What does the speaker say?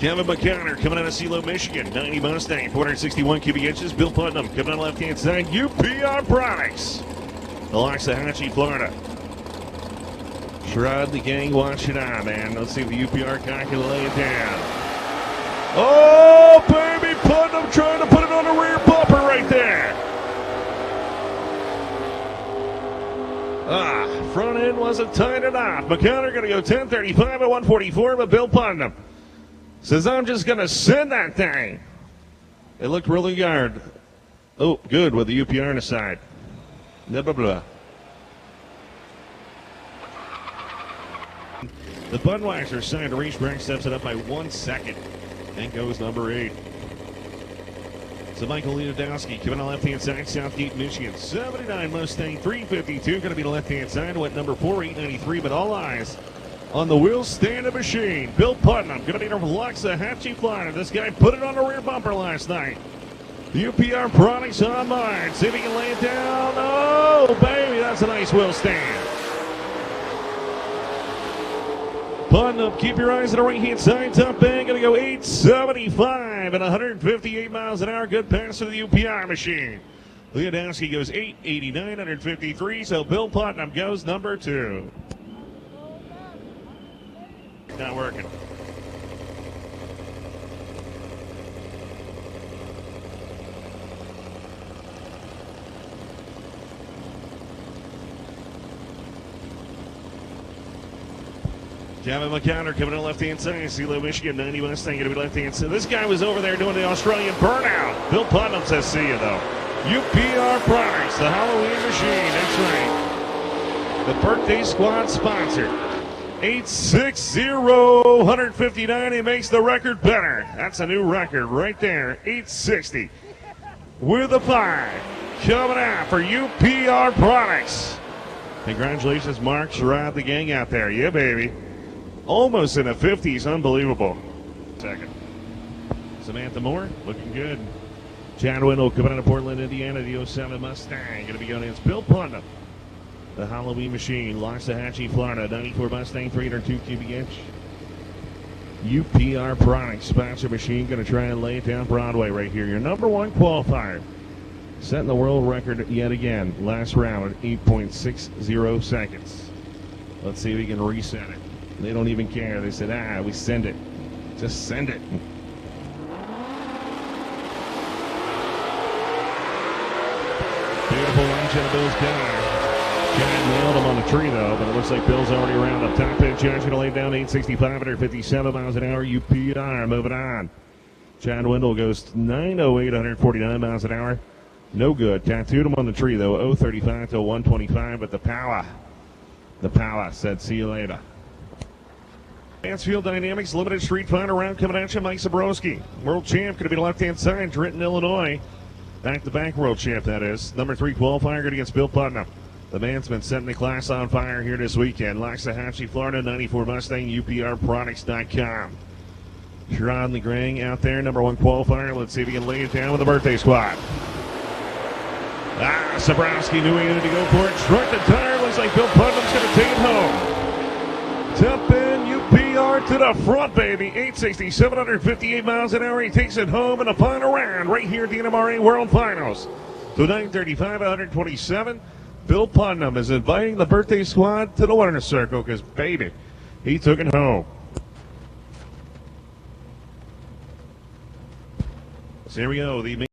Kevin McConnor coming out of CeeLo, Michigan. 90 Mustang, 461 cubic inches. Bill Putnam coming on the left-hand side. UPR Products. Loxahatchee, Florida. Shrod the gang watching on, man. Let's see if the UPR guy can lay it down. Oh, baby, Putnam trying to put it on the rear bumper right there. Front end wasn't tying it off. McConnor going to go 1035 at 144, but Bill Putnam says, I'm just going to send that thing. It looked really hard. Oh, good with the UPR on the side. Blah, blah, blah. The Budweiser side to racetrack steps it up by 1 second. And goes number 8. So Michael Leodowski coming on the left-hand side, Southgate, Michigan. 79 Mustang 352 going to be the left-hand side. Went number 4, 893, but all eyes on the wheel stand-up machine. Bill Putnam going to be from Loxahatchee, Florida. This guy put it on the rear bumper last night. The UPR Products on mine. See if he can lay it down. Oh, baby, that's a nice wheel stand. Putnam, keep your eyes on the right-hand side. Top end going to go 875 and 158 miles an hour. Good pass to the UPR machine. Leodowski goes 889, 153. So Bill Putnam goes number 2. Not working. Kevin McConnor coming on left-hand side. CeeLo, Michigan, 90 Mustang going to be left-hand side. This guy was over there doing the Australian burnout. Bill Putnam says, see you, though. UPR Products, the Halloween machine. That's right. The birthday squad sponsor. 860, 159. He makes the record better. That's a new record right there. 860 with a 5. Coming out for UPR Products. Congratulations, Mark Sherrod, the gang out there. Yeah, baby. Almost in the 50s. Unbelievable. Second. Samantha Moore, looking good. Chad Wendell coming out of Portland, Indiana. The 07 Mustang going to be going against Bill Putnam. The Halloween machine. Loxahatchee, Florida. 94 Mustang, 302 cubic inch. UPR Products sponsor machine. Going to try and lay it down Broadway right here. Your number 1 qualifier. Setting the world record yet again. Last round at 8.60 seconds. Let's see if we can reset it. They don't even care. They said, we send it. Just send it. Beautiful launch out of Bill's car. Chad nailed him on the tree, though, but it looks like Bill's already around up top. Chad's going to lay down 865, 157 miles an hour. UPR moving on. Chad Wendell goes 908, 149 miles an hour. No good. Tattooed him on the tree, though. 035 to 125, but the power said, see you later. Mansfield Dynamics Limited Street Fighter round coming at you. Mike Zabrowski, world champ, going to be the left-hand side. Trenton, Illinois. Back-to-back world champ, that is. Number 3 qualifier going against Bill Putnam. The man's been setting the class on fire here this weekend. Loxahatchee, Florida, 94 Mustang, UPRproducts.com. Sherrod Legrand out there, number 1 qualifier. Let's see if he can lay it down with the birthday squad. Zabrowski knew he needed to go for it. Struck the tire. Looks like Bill Putnam's going to take it home. Top end UPR to the front, baby. 860, 758 miles an hour. He takes it home in the final round right here at the NMRA World Finals. So 935, 127. Bill Putnam is inviting the birthday squad to the winner's circle because, baby, he took it home. So here we go. The